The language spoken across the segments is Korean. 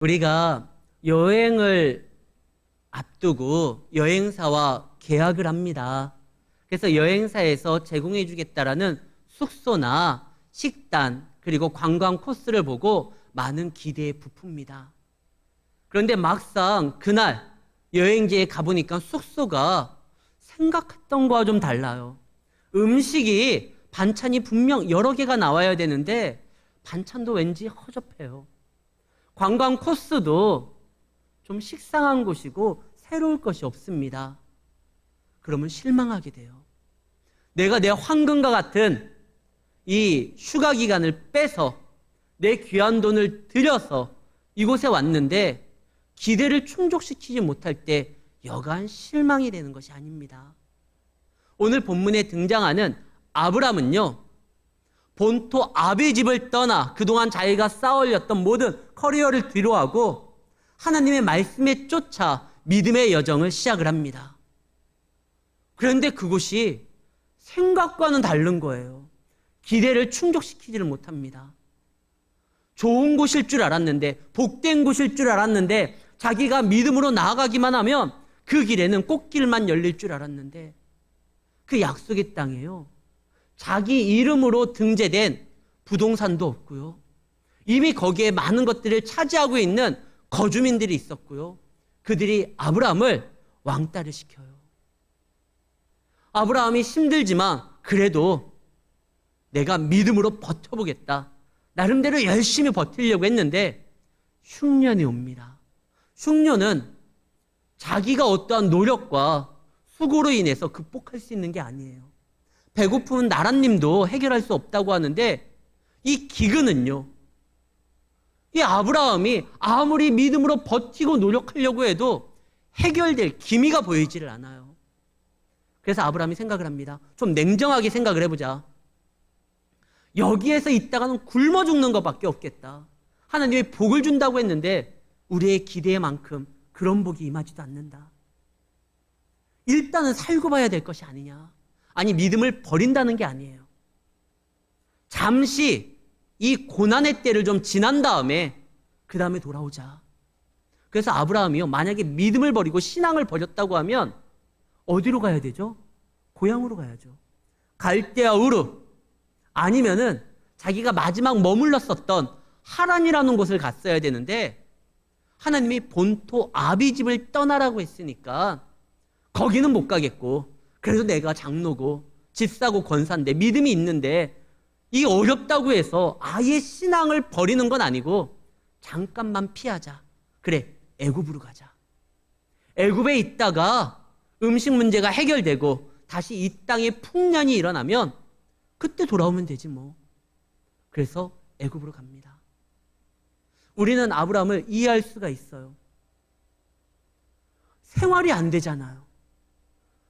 우리가 여행을 앞두고 여행사와 계약을 합니다. 그래서 여행사에서 제공해 주겠다라는 숙소나 식단 그리고 관광 코스를 보고 많은 기대에 부풉니다. 그런데 막상 그날 여행지에 가보니까 숙소가 생각했던 거와 좀 달라요. 음식이 반찬이 분명 여러 개가 나와야 되는데 반찬도 왠지 허접해요. 관광 코스도 좀 식상한 곳이고 새로울 것이 없습니다. 그러면 실망하게 돼요. 내가 내 황금과 같은 이 휴가 기간을 빼서 내 귀한 돈을 들여서 이곳에 왔는데 기대를 충족시키지 못할 때 여간 실망이 되는 것이 아닙니다. 오늘 본문에 등장하는 아브람은요, 본토 아비집을 떠나 그동안 자기가 쌓아올렸던 모든 커리어를 뒤로하고 하나님의 말씀에 쫓아 믿음의 여정을 시작을 합니다. 그런데 그곳이 생각과는 다른 거예요. 기대를 충족시키지를 못합니다. 좋은 곳일 줄 알았는데, 복된 곳일 줄 알았는데, 자기가 믿음으로 나아가기만 하면 그 길에는 꽃길만 열릴 줄 알았는데, 그 약속의 땅에요, 자기 이름으로 등재된 부동산도 없고요, 이미 거기에 많은 것들을 차지하고 있는 거주민들이 있었고요, 그들이 아브라함을 왕따를 시켜요. 아브라함이 힘들지만 그래도 내가 믿음으로 버텨보겠다, 나름대로 열심히 버티려고 했는데 흉년이 옵니다. 흉년은 자기가 어떠한 노력과 수고로 인해서 극복할 수 있는 게 아니에요. 배고픔은 나라님도 해결할 수 없다고 하는데 이 기근은요, 이 아브라함이 아무리 믿음으로 버티고 노력하려고 해도 해결될 기미가 보이지를 않아요. 그래서 아브라함이 생각을 합니다. 좀 냉정하게 생각을 해보자. 여기에서 있다가는 굶어 죽는 것밖에 없겠다. 하나님이 복을 준다고 했는데 우리의 기대만큼 그런 복이 임하지도 않는다. 일단은 살고 봐야 될 것이 아니냐. 아니, 믿음을 버린다는 게 아니에요. 잠시 이 고난의 때를 좀 지난 다음에 그 다음에 돌아오자. 그래서 아브라함이요, 만약에 믿음을 버리고 신앙을 버렸다고 하면 어디로 가야 되죠? 고향으로 가야죠. 갈대아 우르, 아니면은 자기가 마지막 머물렀었던 하란이라는 곳을 갔어야 되는데 하나님이 본토 아비집을 떠나라고 했으니까 거기는 못 가겠고, 그래도 내가 장로고 집사고 권사인데 믿음이 있는데 이 어렵다고 해서 아예 신앙을 버리는 건 아니고 잠깐만 피하자. 그래, 애굽으로 가자. 애굽에 있다가 음식 문제가 해결되고 다시 이 땅에 풍년이 일어나면 그때 돌아오면 되지 뭐. 그래서 애굽으로 갑니다. 우리는 아브라함을 이해할 수가 있어요. 생활이 안 되잖아요.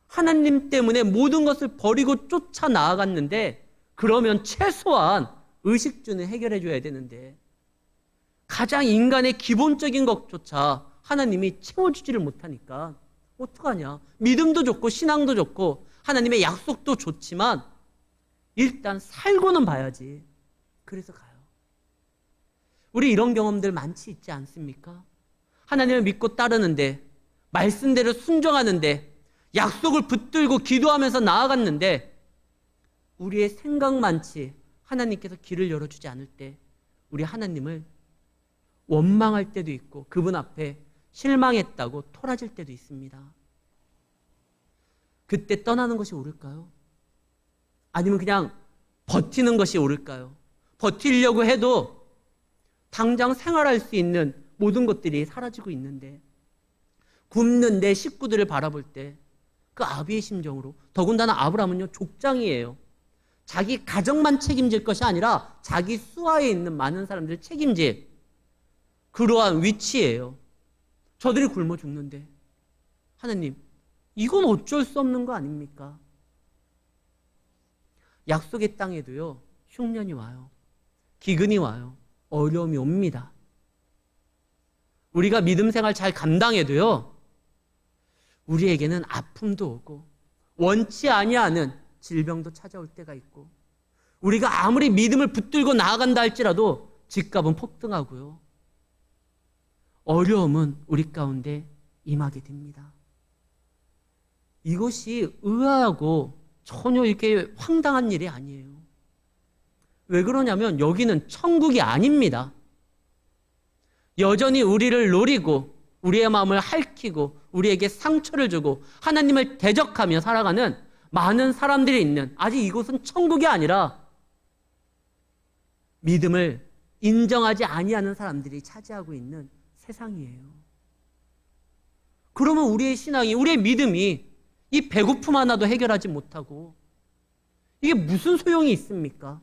하나님 때문에 모든 것을 버리고 쫓아 나아갔는데 그러면 최소한 의식주는 해결해 줘야 되는데 가장 인간의 기본적인 것조차 하나님이 채워주지를 못하니까 어떡하냐. 믿음도 좋고 신앙도 좋고 하나님의 약속도 좋지만 일단 살고는 봐야지. 그래서 가요. 우리 이런 경험들 많지 있지 않습니까? 하나님을 믿고 따르는데, 말씀대로 순종하는데, 약속을 붙들고 기도하면서 나아갔는데 우리의 생각만치 하나님께서 길을 열어주지 않을 때 우리 하나님을 원망할 때도 있고 그분 앞에 실망했다고 토라질 때도 있습니다. 그때 떠나는 것이 옳을까요? 아니면 그냥 버티는 것이 옳을까요? 버티려고 해도 당장 생활할 수 있는 모든 것들이 사라지고 있는데, 굶는 내 식구들을 바라볼 때 그 아비의 심정으로, 더군다나 아브라함은요, 족장이에요. 자기 가정만 책임질 것이 아니라 자기 수하에 있는 많은 사람들을 책임질 그러한 위치예요. 저들이 굶어 죽는데 하나님, 이건 어쩔 수 없는 거 아닙니까? 약속의 땅에도요, 흉년이 와요. 기근이 와요. 어려움이 옵니다. 우리가 믿음 생활 잘 감당해도요, 우리에게는 아픔도 오고 원치 아니하는 질병도 찾아올 때가 있고, 우리가 아무리 믿음을 붙들고 나아간다 할지라도 집값은 폭등하고요, 어려움은 우리 가운데 임하게 됩니다. 이것이 의아하고 전혀 이렇게 황당한 일이 아니에요. 왜 그러냐면 여기는 천국이 아닙니다. 여전히 우리를 노리고 우리의 마음을 핥히고 우리에게 상처를 주고 하나님을 대적하며 살아가는 많은 사람들이 있는, 아직 이곳은 천국이 아니라 믿음을 인정하지 아니하는 사람들이 차지하고 있는 세상이에요. 그러면 우리의 신앙이, 우리의 믿음이 이 배고픔 하나도 해결하지 못하고 이게 무슨 소용이 있습니까?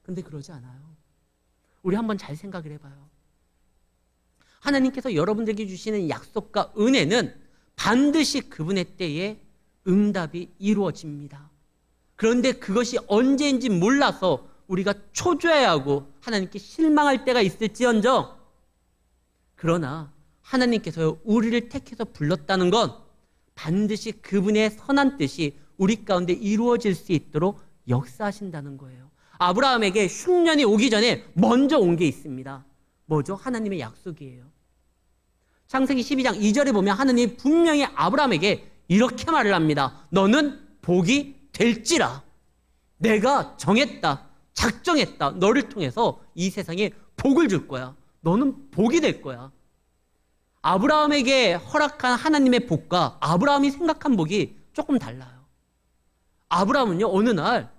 근데 그러지 않아요. 우리 한번 잘 생각을 해봐요. 하나님께서 여러분들에게 주시는 약속과 은혜는 반드시 그분의 때에 응답이 이루어집니다. 그런데 그것이 언제인지 몰라서 우리가 초조해하고 하나님께 실망할 때가 있을지언정, 그러나 하나님께서 우리를 택해서 불렀다는 건 반드시 그분의 선한 뜻이 우리 가운데 이루어질 수 있도록 역사하신다는 거예요. 아브라함에게 흉년이 오기 전에 먼저 온 게 있습니다. 뭐죠? 하나님의 약속이에요. 창세기 12장 2절에 보면 하나님이 분명히 아브라함에게 이렇게 말을 합니다. 너는 복이 될지라. 내가 정했다, 작정했다. 너를 통해서 이 세상에 복을 줄 거야. 너는 복이 될 거야. 아브라함에게 허락한 하나님의 복과 아브라함이 생각한 복이 조금 달라요. 아브라함은요, 어느 날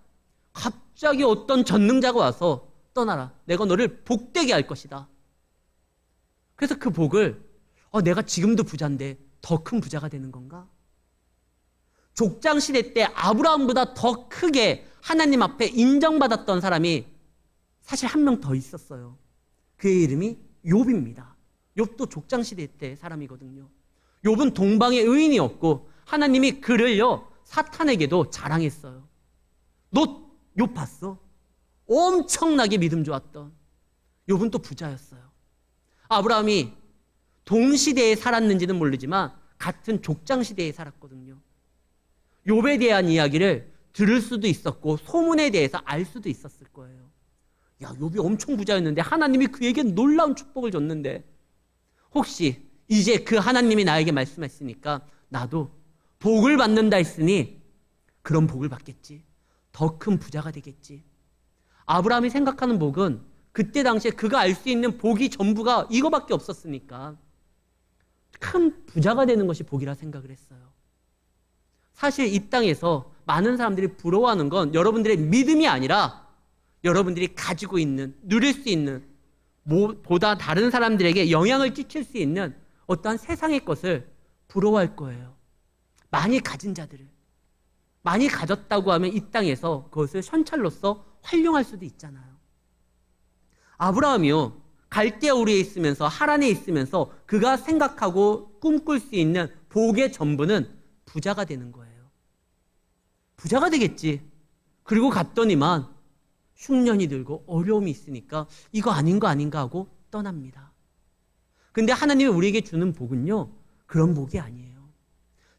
갑자기 어떤 전능자가 와서 떠나라. 내가 너를 복되게 할 것이다. 그래서 그 복을 내가 지금도 부자인데 더 큰 부자가 되는 건가? 족장시대 때 아브라함보다 더 크게 하나님 앞에 인정받았던 사람이 사실 한 명 더 있었어요. 그의 이름이 욥입니다. 욥도 족장시대 때 사람이거든요. 욥은 동방의 의인이었고 하나님이 그를요 사탄에게도 자랑했어요. 너 욥 봤어? 엄청나게 믿음 좋았던. 욥은 또 부자였어요. 아브라함이 동시대에 살았는지는 모르지만 같은 족장시대에 살았거든요. 욥에 대한 이야기를 들을 수도 있었고 소문에 대해서 알 수도 있었을 거예요. 야, 욥이 엄청 부자였는데 하나님이 그에게 놀라운 축복을 줬는데 혹시 이제 그 하나님이 나에게 말씀했으니까 나도 복을 받는다 했으니 그런 복을 받겠지. 더 큰 부자가 되겠지. 아브라함이 생각하는 복은 그때 당시에 그가 알 수 있는 복이 전부가 이거밖에 없었으니까 큰 부자가 되는 것이 복이라 생각을 했어요. 사실 이 땅에서 많은 사람들이 부러워하는 건 여러분들의 믿음이 아니라 여러분들이 가지고 있는, 누릴 수 있는, 보다 다른 사람들에게 영향을 끼칠 수 있는 어떠한 세상의 것을 부러워할 거예요. 많이 가진 자들을. 많이 가졌다고 하면 이 땅에서 그것을 현찰로서 활용할 수도 있잖아요. 아브라함이요, 갈대아 우리에 있으면서 하란에 있으면서 그가 생각하고 꿈꿀 수 있는 복의 전부는 부자가 되는 거예요. 부자가 되겠지. 그리고 갔더니만 흉년이 들고 어려움이 있으니까 이거 아닌가 하고 떠납니다. 근데 하나님이 우리에게 주는 복은요, 그런 복이 아니에요.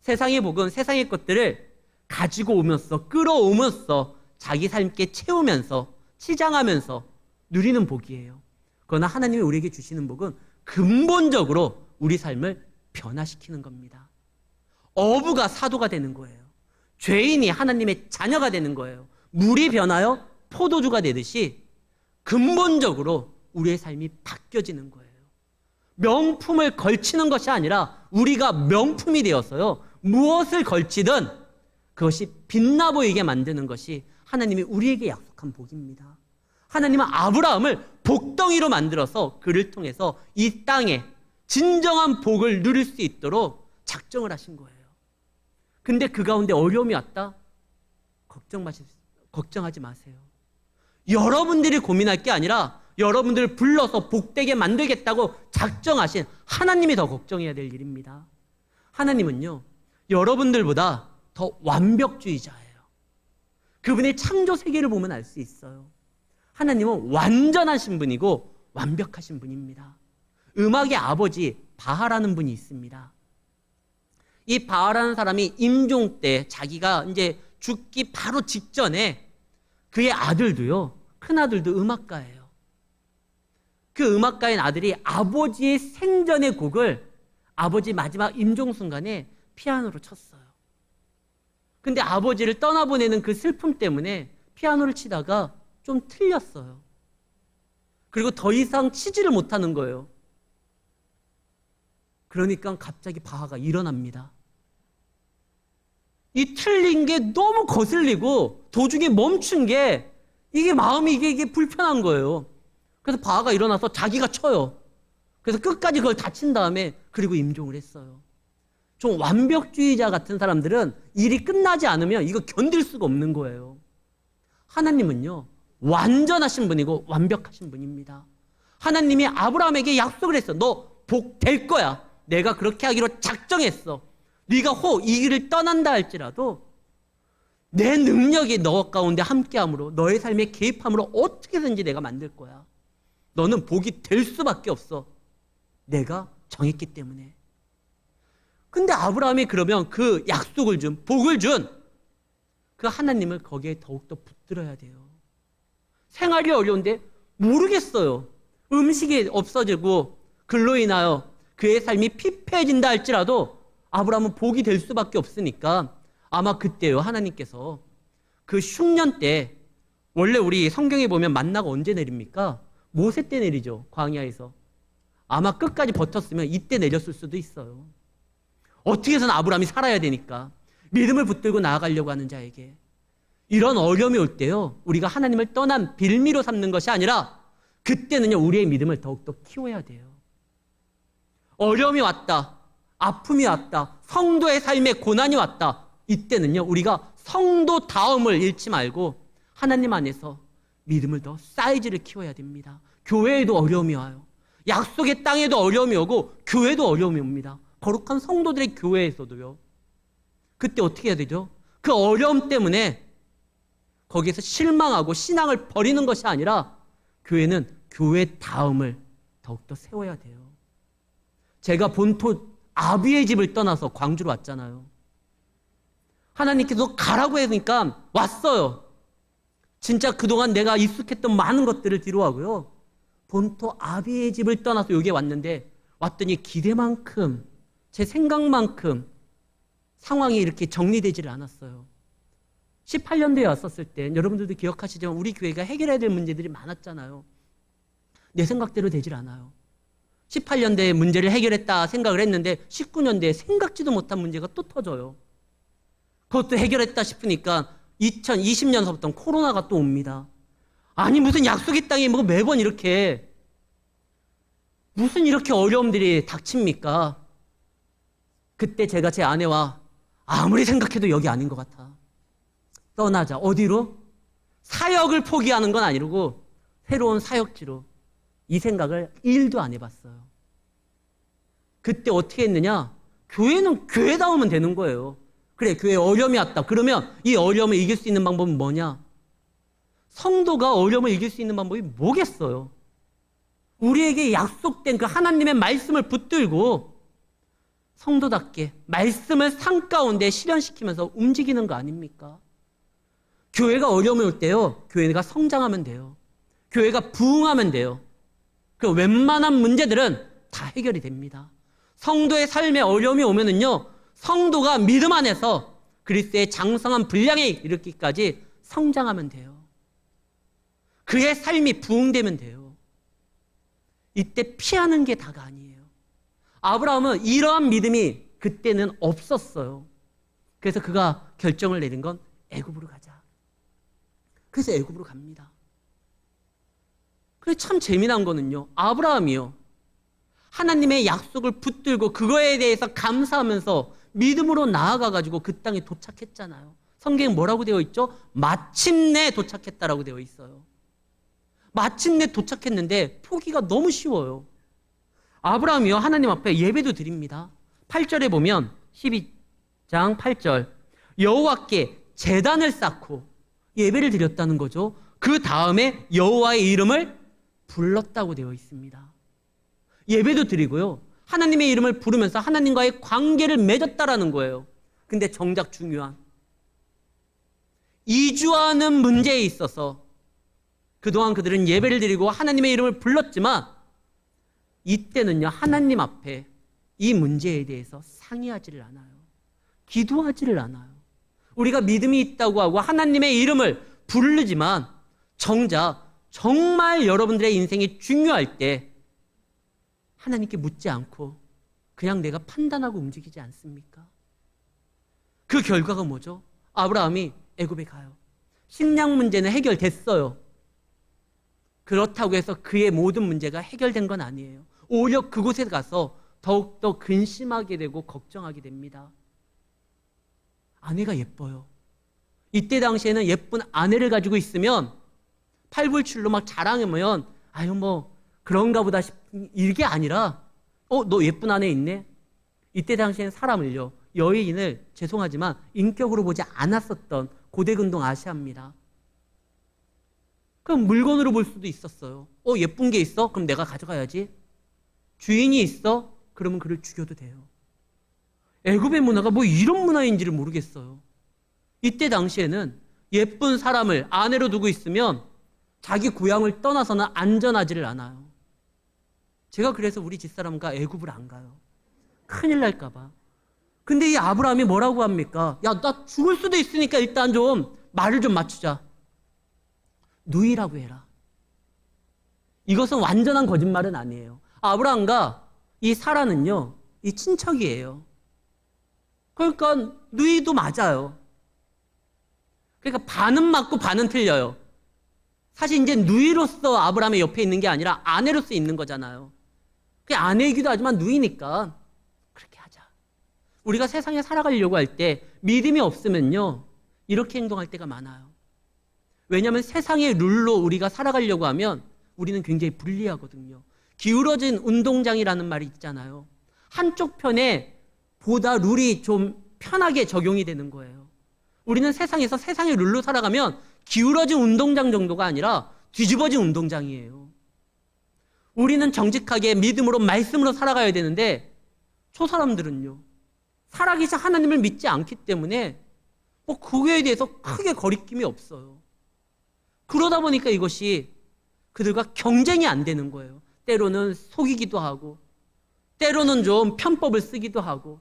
세상의 복은 세상의 것들을 가지고 오면서 끌어오면서 자기 삶께 채우면서 치장하면서 누리는 복이에요. 그러나 하나님이 우리에게 주시는 복은 근본적으로 우리 삶을 변화시키는 겁니다. 어부가 사도가 되는 거예요. 죄인이 하나님의 자녀가 되는 거예요. 물이 변하여 포도주가 되듯이 근본적으로 우리의 삶이 바뀌어지는 거예요. 명품을 걸치는 것이 아니라 우리가 명품이 되어서요, 무엇을 걸치든 그것이 빛나 보이게 만드는 것이 하나님이 우리에게 약속한 복입니다. 하나님은 아브라함을 복덩이로 만들어서 그를 통해서 이 땅에 진정한 복을 누릴 수 있도록 작정을 하신 거예요. 근데 그 가운데 어려움이 왔다? 걱정하지 마세요. 여러분들이 고민할 게 아니라 여러분들을 불러서 복되게 만들겠다고 작정하신 하나님이 더 걱정해야 될 일입니다. 하나님은요, 여러분들보다 더 완벽주의자예요. 그분의 창조 세계를 보면 알 수 있어요. 하나님은 완전하신 분이고 완벽하신 분입니다. 음악의 아버지 바하라는 분이 있습니다. 이 바하라는 사람이 임종 때 자기가 이제 죽기 바로 직전에 그의 아들도요, 큰아들도 음악가예요. 그 그 음악가인 아들이 아버지의 생전의 곡을 아버지 마지막 임종 순간에 피아노로 쳤어요. 근데 아버지를 떠나보내는 그 슬픔 때문에 피아노를 치다가 좀 틀렸어요. 그리고 더 이상 치지를 못하는 거예요. 그러니까 갑자기 바하가 일어납니다. 이 틀린 게 너무 거슬리고 도중에 멈춘 게 이게 마음이 이게 불편한 거예요. 그래서 바하가 일어나서 자기가 쳐요. 그래서 끝까지 그걸 다 친 다음에 그리고 임종을 했어요. 좀 완벽주의자 같은 사람들은 일이 끝나지 않으면 이거 견딜 수가 없는 거예요. 하나님은요, 완전하신 분이고 완벽하신 분입니다. 하나님이 아브라함에게 약속을 했어. 너 복 될 거야. 내가 그렇게 하기로 작정했어. 네가 이 길을 떠난다 할지라도 내 능력이 너 가운데 함께함으로 너의 삶에 개입함으로 어떻게든지 내가 만들 거야. 너는 복이 될 수밖에 없어. 내가 정했기 때문에. 근데 아브라함이 그러면 그 약속을 준, 복을 준 그 하나님을 거기에 더욱더 붙들어야 돼요. 생활이 어려운데 모르겠어요. 음식이 없어지고 그로 인하여 그의 삶이 피폐해진다 할지라도 아브라함은 복이 될 수밖에 없으니까 아마 그때요, 하나님께서 그 흉년 때, 원래 우리 성경에 보면 만나가 언제 내립니까? 모세 때 내리죠, 광야에서. 아마 끝까지 버텼으면 이때 내렸을 수도 있어요. 어떻게 해서는 아브라함이 살아야 되니까 믿음을 붙들고 나아가려고 하는 자에게 이런 어려움이 올 때요, 우리가 하나님을 떠난 빌미로 삼는 것이 아니라 그때는요, 우리의 믿음을 더욱더 키워야 돼요. 어려움이 왔다, 아픔이 왔다, 성도의 삶에 고난이 왔다, 이때는요, 우리가 성도다움을 잃지 말고 하나님 안에서 믿음을 더 사이즈를 키워야 됩니다. 교회에도 어려움이 와요. 약속의 땅에도 어려움이 오고 교회도 어려움이 옵니다. 거룩한 성도들의 교회에서도요. 그때 어떻게 해야 되죠? 그 어려움 때문에 거기에서 실망하고 신앙을 버리는 것이 아니라 교회는 교회다움을 더욱더 세워야 돼요. 제가 본토 아비의 집을 떠나서 광주로 왔잖아요. 하나님께서 가라고 했으니까 왔어요. 진짜 그동안 내가 익숙했던 많은 것들을 뒤로하고요, 본토 아비의 집을 떠나서 여기에 왔는데 왔더니 기대만큼 제 생각만큼 상황이 이렇게 정리되지를 않았어요. 18년도에 왔었을 때 여러분들도 기억하시지만 우리 교회가 해결해야 될 문제들이 많았잖아요. 내 생각대로 되질 않아요. 18년도에 문제를 해결했다 생각을 했는데 19년도에 생각지도 못한 문제가 또 터져요. 그것도 해결했다 싶으니까 2020년서부터 코로나가 또 옵니다. 아니 무슨 약속의 땅에 뭐 매번 이렇게 무슨 이렇게 어려움들이 닥칩니까? 그때 제가 제 아내와 아무리 생각해도 여기 아닌 것 같아. 떠나자. 어디로? 사역을 포기하는 건 아니고 새로운 사역지로. 이 생각을 1도 안 해봤어요. 그때 어떻게 했느냐? 교회는 교회다우면 되는 거예요. 그래, 교회에 어려움이 왔다. 그러면 이 어려움을 이길 수 있는 방법은 뭐냐? 성도가 어려움을 이길 수 있는 방법이 뭐겠어요? 우리에게 약속된 그 하나님의 말씀을 붙들고 성도답게 말씀을 삶 가운데 실현시키면서 움직이는 거 아닙니까? 교회가 어려움이 올 때요, 교회가 성장하면 돼요. 교회가 부흥하면 돼요. 그 웬만한 문제들은 다 해결이 됩니다. 성도의 삶에 어려움이 오면은요, 성도가 믿음 안에서 그리스도의 장성한 분량에 이르기까지 성장하면 돼요. 그의 삶이 부흥되면 돼요. 이때 피하는 게 다가 아니에요. 아브라함은 이러한 믿음이 그때는 없었어요. 그래서 그가 결정을 내린 건 애굽으로 가자. 그래서 애굽으로 갑니다. 그래 참 재미난 거는요, 아브라함이요, 하나님의 약속을 붙들고 그거에 대해서 감사하면서 믿음으로 나아가가지고 그 땅에 도착했잖아요. 성경에 뭐라고 되어 있죠? 마침내 도착했다라고 되어 있어요. 마침내 도착했는데 포기가 너무 쉬워요. 아브라함이요, 하나님 앞에 예배도 드립니다. 8절에 보면 12장 8절 여호와께 제단을 쌓고 예배를 드렸다는 거죠. 그 다음에 여호와의 이름을 불렀다고 되어 있습니다. 예배도 드리고요, 하나님의 이름을 부르면서 하나님과의 관계를 맺었다라는 거예요. 근데 정작 중요한 이주하는 문제에 있어서 그동안 그들은 예배를 드리고 하나님의 이름을 불렀지만 이때는요, 하나님 앞에 이 문제에 대해서 상의하지를 않아요. 기도하지를 않아요. 우리가 믿음이 있다고 하고 하나님의 이름을 부르지만 정작 정말 여러분들의 인생이 중요할 때 하나님께 묻지 않고 그냥 내가 판단하고 움직이지 않습니까? 그 결과가 뭐죠? 아브라함이 애굽에 가요. 식량 문제는 해결됐어요. 그렇다고 해서 그의 모든 문제가 해결된 건 아니에요. 오히려 그곳에 가서 더욱더 근심하게 되고 걱정하게 됩니다. 아내가 예뻐요. 이때 당시에는 예쁜 아내를 가지고 있으면 팔불출로 막 자랑하면 아유 뭐 그런가 보다 싶은 이게 아니라 너 예쁜 아내 있네? 이때 당시에는 사람을요, 여인을 죄송하지만 인격으로 보지 않았었던 고대근동 아시아입니다. 그럼 물건으로 볼 수도 있었어요. 예쁜 게 있어? 그럼 내가 가져가야지. 주인이 있어? 그러면 그를 죽여도 돼요. 애굽의 문화가 뭐 이런 문화인지를 모르겠어요. 이때 당시에는 예쁜 사람을 아내로 두고 있으면 자기 고향을 떠나서는 안전하지를 않아요. 제가 그래서 우리 집사람과 애굽을 안 가요. 큰일 날까 봐. 근데 이 아브라함이 뭐라고 합니까? 야, 나 죽을 수도 있으니까 일단 좀 말을 좀 맞추자. 누이라고 해라. 이것은 완전한 거짓말은 아니에요. 아브라함과 이 사라는요, 이 친척이에요. 그러니까 누이도 맞아요. 그러니까 반은 맞고 반은 틀려요. 사실 이제 누이로서 아브라함의 옆에 있는 게 아니라 아내로서 있는 거잖아요. 그게 아내이기도 하지만 누이니까 그렇게 하자. 우리가 세상에 살아가려고 할 때 믿음이 없으면요, 이렇게 행동할 때가 많아요. 왜냐하면 세상의 룰로 우리가 살아가려고 하면 우리는 굉장히 불리하거든요. 기울어진 운동장이라는 말이 있잖아요. 한쪽 편에 보다 룰이 좀 편하게 적용이 되는 거예요. 우리는 세상에서 세상의 룰로 살아가면 기울어진 운동장 정도가 아니라 뒤집어진 운동장이에요. 우리는 정직하게 믿음으로 말씀으로 살아가야 되는데 저 사람들은요, 살아계신 하나님을 믿지 않기 때문에 뭐 그거에 대해서 크게 거리낌이 없어요. 그러다 보니까 이것이 그들과 경쟁이 안 되는 거예요. 때로는 속이기도 하고 때로는 좀 편법을 쓰기도 하고,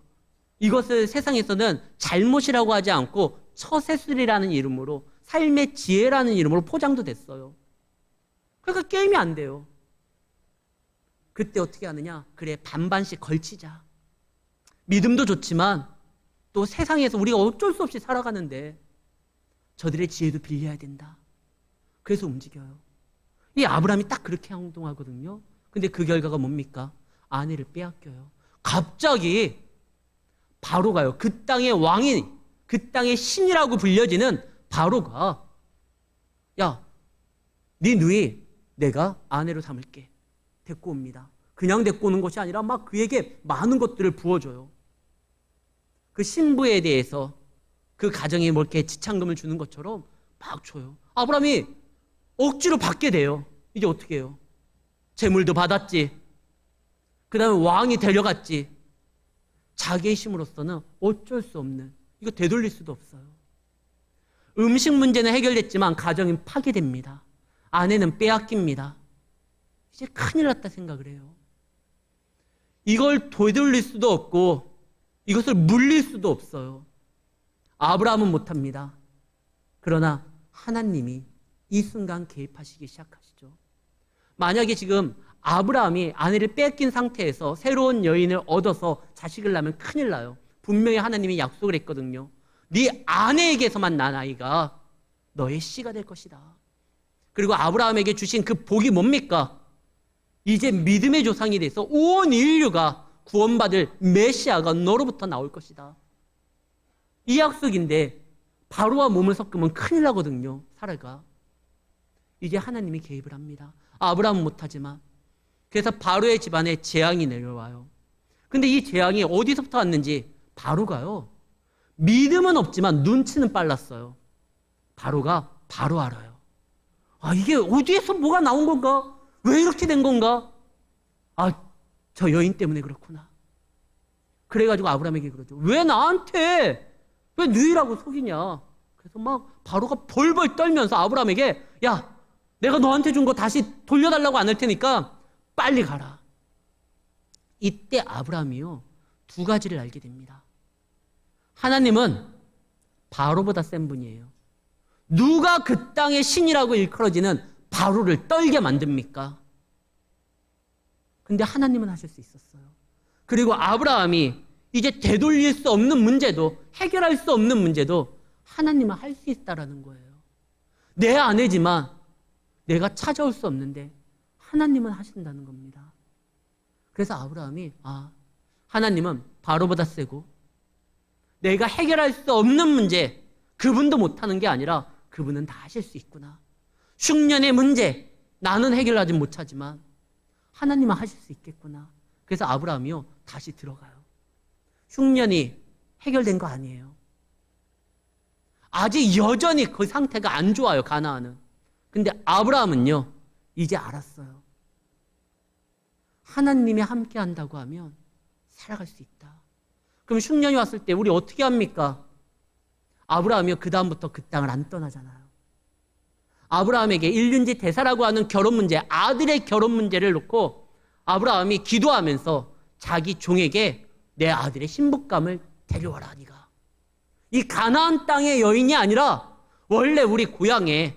이것을 세상에서는 잘못이라고 하지 않고 처세술이라는 이름으로, 삶의 지혜라는 이름으로 포장도 됐어요. 그러니까 게임이 안 돼요. 그때 어떻게 하느냐? 그래, 반반씩 걸치자. 믿음도 좋지만 또 세상에서 우리가 어쩔 수 없이 살아가는데 저들의 지혜도 빌려야 된다. 그래서 움직여요. 이 아브라함이 딱 그렇게 행동하거든요. 근데 그 결과가 뭡니까? 아내를 빼앗겨요. 갑자기 바로가요. 그 땅의 왕인, 그 땅의 신이라고 불려지는 바로가, 야, 네 누이 내가 아내로 삼을게. 데리고 옵니다. 그냥 데리고 오는 것이 아니라 막 그에게 많은 것들을 부어줘요. 그 신부에 대해서 그 가정에 뭐 이렇게 지참금을 주는 것처럼 막 줘요. 아브라함이 억지로 받게 돼요. 이제 어떻게 해요? 재물도 받았지. 그 다음에 왕이 데려갔지. 자기의 힘으로서는 어쩔 수 없는, 이거 되돌릴 수도 없어요. 음식 문제는 해결됐지만 가정은 파괴됩니다. 아내는 빼앗깁니다. 이제 큰일 났다 생각을 해요. 이걸 되돌릴 수도 없고 이것을 물릴 수도 없어요. 아브라함은 못합니다. 그러나 하나님이 이 순간 개입하시기 시작하시죠. 만약에 지금 아브라함이 아내를 뺏긴 상태에서 새로운 여인을 얻어서 자식을 낳으면 큰일 나요. 분명히 하나님이 약속을 했거든요. 네 아내에게서만 난 아이가 너의 씨가 될 것이다. 그리고 아브라함에게 주신 그 복이 뭡니까? 이제 믿음의 조상이 돼서 온 인류가 구원받을 메시아가 너로부터 나올 것이다. 이 약속인데 바로와 몸을 섞으면 큰일 나거든요. 사라가. 이제 하나님이 개입을 합니다. 아브라함은 못하지만. 그래서 바로의 집안에 재앙이 내려와요. 근데 이 재앙이 어디서부터 왔는지 바로가요, 믿음은 없지만 눈치는 빨랐어요. 바로가 바로 알아요. 아, 이게 어디에서 뭐가 나온 건가? 왜 이렇게 된 건가? 아, 저 여인 때문에 그렇구나. 그래가지고 아브라함에게 그러죠. 왜 나한테, 왜 누이라고 속이냐? 그래서 막 바로가 벌벌 떨면서 아브라함에게, 야, 내가 너한테 준 거 다시 돌려달라고 안 할 테니까 빨리 가라. 이때 아브라함이요, 두 가지를 알게 됩니다. 하나님은 바로보다 센 분이에요. 누가 그 땅의 신이라고 일컬어지는 바로를 떨게 만듭니까? 근데 하나님은 하실 수 있었어요. 그리고 아브라함이 이제 되돌릴 수 없는 문제도, 해결할 수 없는 문제도 하나님은 할 수 있다라는 거예요. 내 아내지만 내가 찾아올 수 없는데 하나님은 하신다는 겁니다. 그래서 아브라함이 하나님은 바로보다 세고 내가 해결할 수 없는 문제, 그분도 못하는 게 아니라 그분은 다 하실 수 있구나. 흉년의 문제, 나는 해결하지 못하지만 하나님은 하실 수 있겠구나. 그래서 아브라함이요, 다시 들어가요. 흉년이 해결된 거 아니에요. 아직 여전히 그 상태가 안 좋아요, 가나안은. 근데 아브라함은요, 이제 알았어요. 하나님이 함께 한다고 하면 살아갈 수 있다. 그럼 흉년이 왔을 때 우리 어떻게 합니까? 아브라함이요, 그 다음부터 그 땅을 안 떠나잖아요. 아브라함에게 일륜지 대사라고 하는 결혼 문제, 아들의 결혼 문제를 놓고 아브라함이 기도하면서 자기 종에게 내 아들의 신부감을 데려와라, 네가. 이 가나안 땅의 여인이 아니라 원래 우리 고향에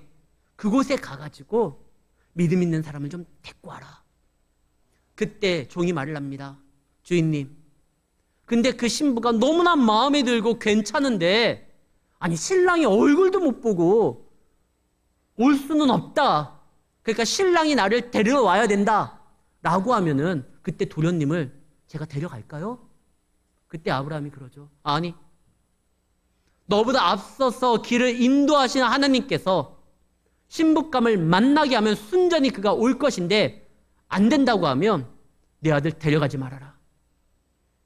그곳에 가가지고 믿음 있는 사람을 좀 데리고 와라. 그때 종이 말을 합니다. 주인님, 근데 그 신부가 너무나 마음에 들고 괜찮은데, 아니 신랑이 얼굴도 못 보고 올 수는 없다. 그러니까 신랑이 나를 데려와야 된다 라고 하면은 그때 도련님을 제가 데려갈까요? 그때 아브라함이 그러죠. 아니, 너보다 앞서서 길을 인도하시는 하나님께서 신부감을 만나게 하면 순전히 그가 올 것인데, 안 된다고 하면 내 아들 데려가지 말아라.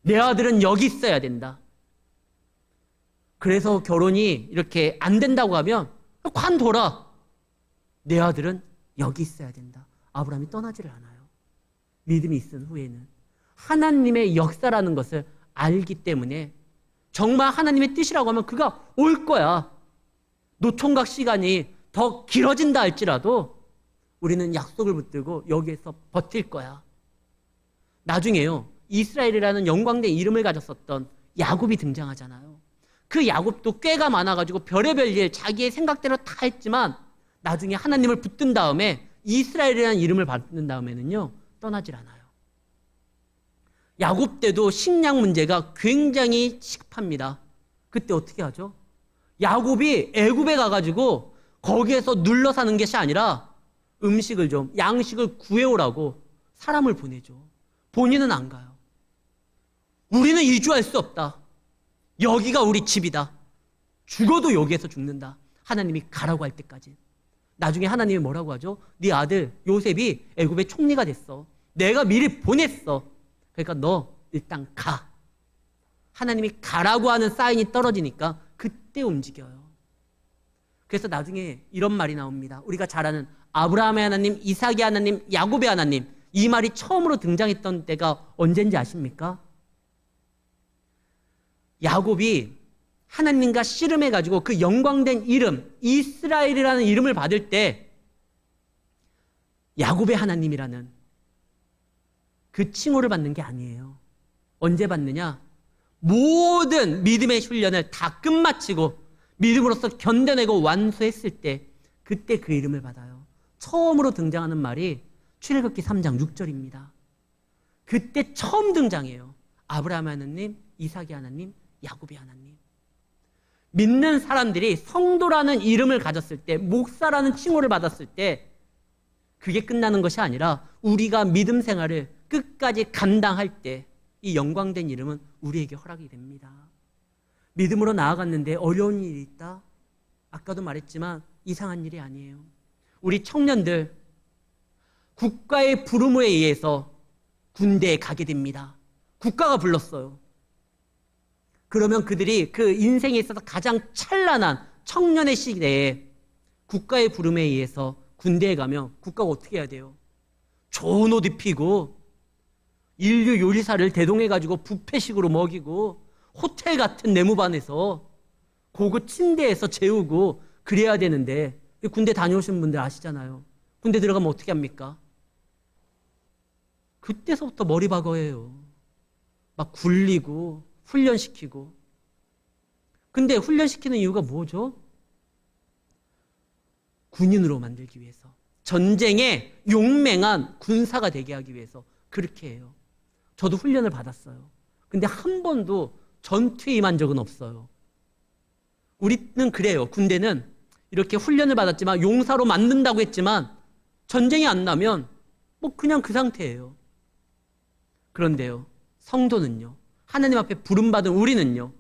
내 아들은 여기 있어야 된다. 그래서 결혼이 이렇게 안 된다고 하면 관둬라. 내 아들은 여기 있어야 된다. 아브라함이 떠나지를 않아요. 믿음이 있은 후에는 하나님의 역사라는 것을 알기 때문에 정말 하나님의 뜻이라고 하면 그가 올 거야. 노총각 시간이 더 길어진다 할지라도 우리는 약속을 붙들고 여기에서 버틸 거야. 나중에요, 이스라엘이라는 영광된 이름을 가졌었던 야곱이 등장하잖아요. 그 야곱도 꾀가 많아가지고 별의별 일 자기의 생각대로 다 했지만 나중에 하나님을 붙든 다음에 이스라엘이라는 이름을 받는 다음에는요, 떠나질 않아요. 야곱 때도 식량 문제가 굉장히 시급합니다. 그때 어떻게 하죠? 야곱이 애굽에 가가지고 거기에서 눌러 사는 것이 아니라 음식을 좀, 양식을 구해오라고 사람을 보내죠. 본인은 안 가요. 우리는 이주할 수 없다. 여기가 우리 집이다. 죽어도 여기에서 죽는다. 하나님이 가라고 할 때까지. 나중에 하나님이 뭐라고 하죠? 네 아들 요셉이 애굽의 총리가 됐어. 내가 미리 보냈어. 그러니까 너 일단 가. 하나님이 가라고 하는 사인이 떨어지니까 그때 움직여요. 그래서 나중에 이런 말이 나옵니다. 우리가 잘 아는 아브라함의 하나님, 이삭의 하나님, 야곱의 하나님, 이 말이 처음으로 등장했던 때가 언젠지 아십니까? 야곱이 하나님과 씨름해가지고 그 영광된 이름, 이스라엘이라는 이름을 받을 때 야곱의 하나님이라는 그 칭호를 받는 게 아니에요. 언제 받느냐? 모든 믿음의 훈련을 다 끝마치고 믿음으로써 견뎌내고 완수했을 때, 그때 그 이름을 받아요. 처음으로 등장하는 말이 출애굽기 3장 6절입니다. 그때 처음 등장해요. 아브라함의 하나님, 이삭의 하나님, 야곱의 하나님. 믿는 사람들이 성도라는 이름을 가졌을 때, 목사라는 칭호를 받았을 때 그게 끝나는 것이 아니라 우리가 믿음 생활을 끝까지 감당할 때 이 영광된 이름은 우리에게 허락이 됩니다. 믿음으로 나아갔는데 어려운 일이 있다? 아까도 말했지만 이상한 일이 아니에요. 우리 청년들 국가의 부름에 의해서 군대에 가게 됩니다. 국가가 불렀어요. 그러면 그들이 그 인생에 있어서 가장 찬란한 청년의 시대에 국가의 부름에 의해서 군대에 가면 국가가 어떻게 해야 돼요? 좋은 옷 입히고 인류 요리사를 대동해가지고 뷔페식으로 먹이고 호텔 같은 내무반에서 고급 침대에서 재우고 그래야 되는데, 군대 다녀오신 분들 아시잖아요. 군대 들어가면 어떻게 합니까? 그때서부터 머리 박어예요. 막 굴리고 훈련시키고. 근데 훈련시키는 이유가 뭐죠? 군인으로 만들기 위해서. 전쟁에 용맹한 군사가 되게 하기 위해서 그렇게 해요. 저도 훈련을 받았어요. 근데 한 번도 전투에 임한 적은 없어요. 우리는 그래요. 군대는 이렇게 훈련을 받았지만 용사로 만든다고 했지만 전쟁이 안 나면 뭐 그냥 그 상태예요. 그런데요, 성도는요, 하나님 앞에 부름받은 우리는요,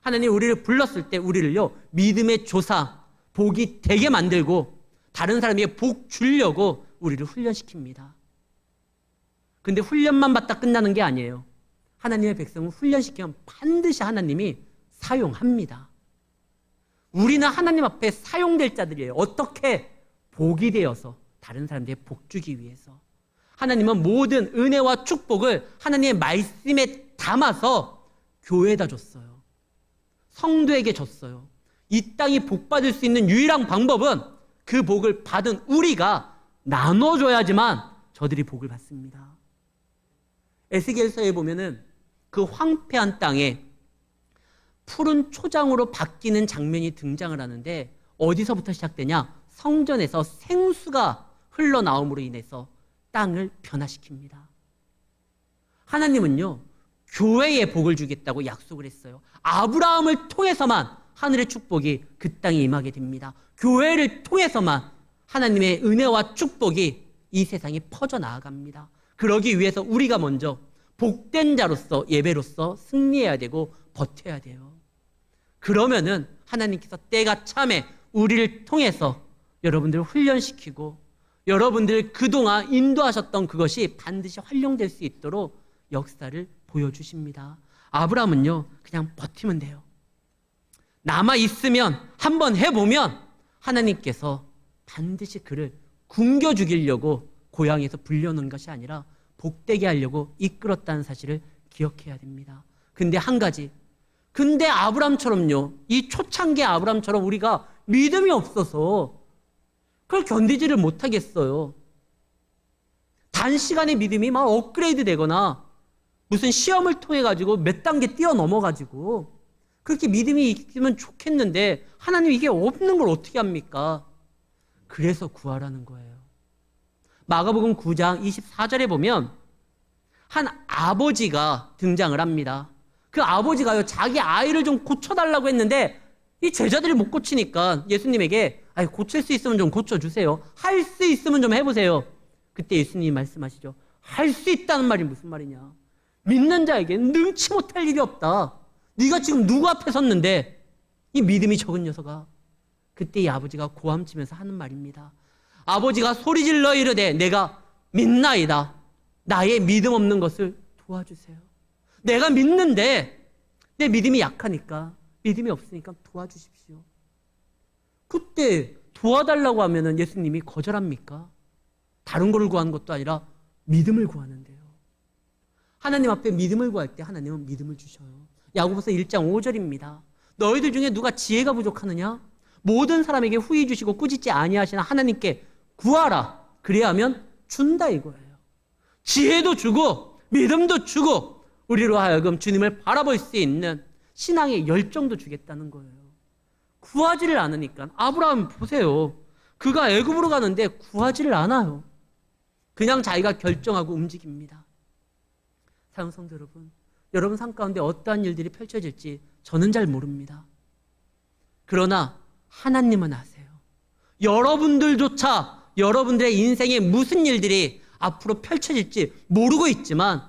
하나님 우리를 불렀을 때 우리를요, 믿음의 조사, 복이 되게 만들고 다른 사람에게 복 주려고 우리를 훈련시킵니다. 근데 훈련만 받다 끝나는 게 아니에요. 하나님의 백성을 훈련시키면 반드시 하나님이 사용합니다. 우리는 하나님 앞에 사용될 자들이에요. 어떻게? 복이 되어서 다른 사람들에게 복 주기 위해서. 하나님은 모든 은혜와 축복을 하나님의 말씀에 담아서 교회에다 줬어요. 성도에게 줬어요. 이 땅이 복 받을 수 있는 유일한 방법은 그 복을 받은 우리가 나눠줘야지만 저들이 복을 받습니다. 에스겔서에 보면은 그 황폐한 땅에 푸른 초장으로 바뀌는 장면이 등장을 하는데 어디서부터 시작되냐? 성전에서 생수가 흘러나옴으로 인해서 땅을 변화시킵니다. 하나님은요, 교회에 복을 주겠다고 약속을 했어요. 아브라함을 통해서만 하늘의 축복이 그 땅에 임하게 됩니다. 교회를 통해서만 하나님의 은혜와 축복이 이 세상에 퍼져나갑니다. 그러기 위해서 우리가 먼저 복된 자로서, 예배로서 승리해야 되고 버텨야 돼요. 그러면은 하나님께서 때가 참에 우리를 통해서 여러분들을 훈련시키고 여러분들 그동안 인도하셨던 그것이 반드시 활용될 수 있도록 역사를 보여주십니다. 아브라함은요, 그냥 버티면 돼요. 남아있으면, 한번 해보면 하나님께서 반드시 그를 굶겨 죽이려고 고향에서 불려놓은 것이 아니라 복되게 하려고 이끌었다는 사실을 기억해야 됩니다. 근데 한 가지, 근데 아브라함처럼요, 이 초창기 아브라함처럼 우리가 믿음이 없어서 그걸 견디지를 못하겠어요. 단시간에 믿음이 막 업그레이드 되거나 무슨 시험을 통해 가지고 몇 단계 뛰어넘어 가지고 그렇게 믿음이 있으면 좋겠는데 하나님 이게 없는 걸 어떻게 합니까? 그래서 구하라는 거예요. 마가복음 9장 24절에 보면 한 아버지가 등장을 합니다. 그 아버지가요, 자기 아이를 좀 고쳐달라고 했는데 이 제자들이 못 고치니까 예수님에게 고칠 수 있으면 좀 고쳐주세요. 할 수 있으면 좀 해보세요. 그때 예수님이 말씀하시죠. 할 수 있다는 말이 무슨 말이냐? 믿는 자에게 능치 못할 일이 없다. 네가 지금 누구 앞에 섰는데 이 믿음이 적은 녀석아. 그때 이 아버지가 고함치면서 하는 말입니다. 아버지가 소리질러 이르되 내가 믿나이다. 나의 믿음 없는 것을 도와주세요. 내가 믿는데 내 믿음이 약하니까, 믿음이 없으니까 도와주십시오. 그때 도와달라고 하면은 예수님이 거절합니까? 다른 걸 구하는 것도 아니라 믿음을 구하는데요. 하나님 앞에 믿음을 구할 때 하나님은 믿음을 주셔요. 야고보서 1장 5절입니다. 너희들 중에 누가 지혜가 부족하느냐? 모든 사람에게 후히 주시고 꾸짖지 아니하시나 하나님께 구하라. 그래야 하면 준다 이거예요. 지혜도 주고 믿음도 주고 우리로 하여금 주님을 바라볼 수 있는 신앙의 열정도 주겠다는 거예요. 구하지를 않으니까. 아브라함 보세요. 그가 애굽으로 가는데 구하지를 않아요. 그냥 자기가 결정하고 움직입니다. 사랑하는 성도 여러분, 여러분 삶 가운데 어떠한 일들이 펼쳐질지 저는 잘 모릅니다. 그러나 하나님은 아세요. 여러분들조차 여러분들의 인생에 무슨 일들이 앞으로 펼쳐질지 모르고 있지만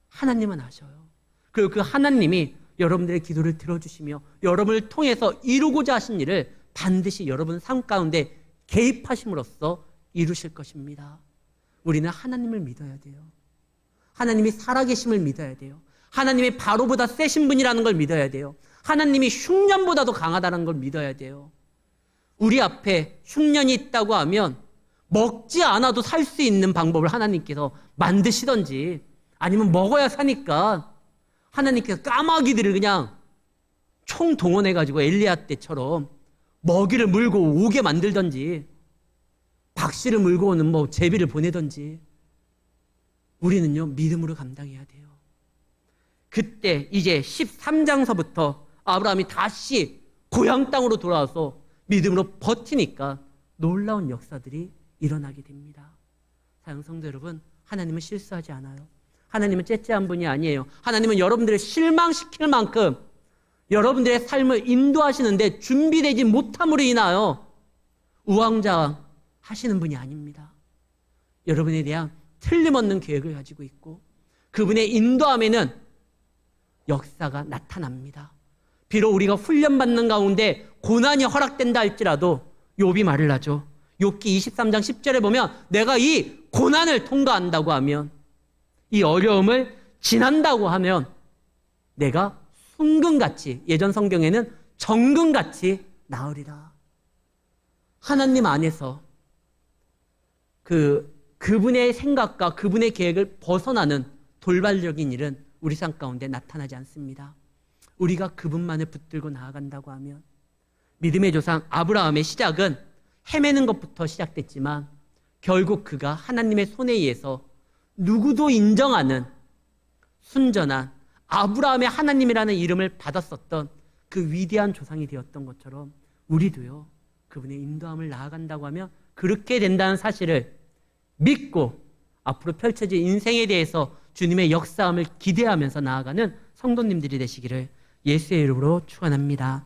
하나님은 아셔요. 그리고 그 하나님이 여러분들의 기도를 들어주시며 여러분을 통해서 이루고자 하신 일을 반드시 여러분 삶 가운데 개입하심으로써 이루실 것입니다. 우리는 하나님을 믿어야 돼요. 하나님이 살아계심을 믿어야 돼요. 하나님이 바로보다 세신 분이라는 걸 믿어야 돼요. 하나님이 흉년보다도 강하다는 걸 믿어야 돼요. 우리 앞에 흉년이 있다고 하면 먹지 않아도 살 수 있는 방법을 하나님께서 만드시던지, 아니면 먹어야 사니까 하나님께서 까마귀들을 그냥 총동원해가지고 엘리야 때처럼 먹이를 물고 오게 만들던지, 박씨를 물고 오는 제비를 보내던지, 우리는요 믿음으로 감당해야 돼요. 그때 이제 13장서부터 아브라함이 다시 고향 땅으로 돌아와서 믿음으로 버티니까 놀라운 역사들이 일어나게 됩니다. 사랑 성도 여러분, 하나님은 실수하지 않아요. 하나님은 째째한 분이 아니에요. 하나님은 여러분들을 실망시킬 만큼 여러분들의 삶을 인도하시는데 준비되지 못함으로 인하여 우왕좌왕 하시는 분이 아닙니다. 여러분에 대한 틀림없는 계획을 가지고 있고 그분의 인도함에는 역사가 나타납니다. 비록 우리가 훈련받는 가운데 고난이 허락된다 할지라도 욥이 말을 하죠. 욥기 23장 10절에 보면 내가 이 고난을 통과한다고 하면, 이 어려움을 지난다고 하면 내가 순금같이, 예전 성경에는 정금같이 나으리라. 하나님 안에서 그분의 생각과 그분의 계획을 벗어나는 돌발적인 일은 우리 삶 가운데 나타나지 않습니다. 우리가 그분만을 붙들고 나아간다고 하면, 믿음의 조상 아브라함의 시작은 헤매는 것부터 시작됐지만 결국 그가 하나님의 손에 의해서 누구도 인정하는 순전한 아브라함의 하나님이라는 이름을 받았었던 그 위대한 조상이 되었던 것처럼 우리도요, 그분의 인도함을 나아간다고 하면 그렇게 된다는 사실을 믿고 앞으로 펼쳐질 인생에 대해서 주님의 역사함을 기대하면서 나아가는 성도님들이 되시기를 예수의 이름으로 축원합니다.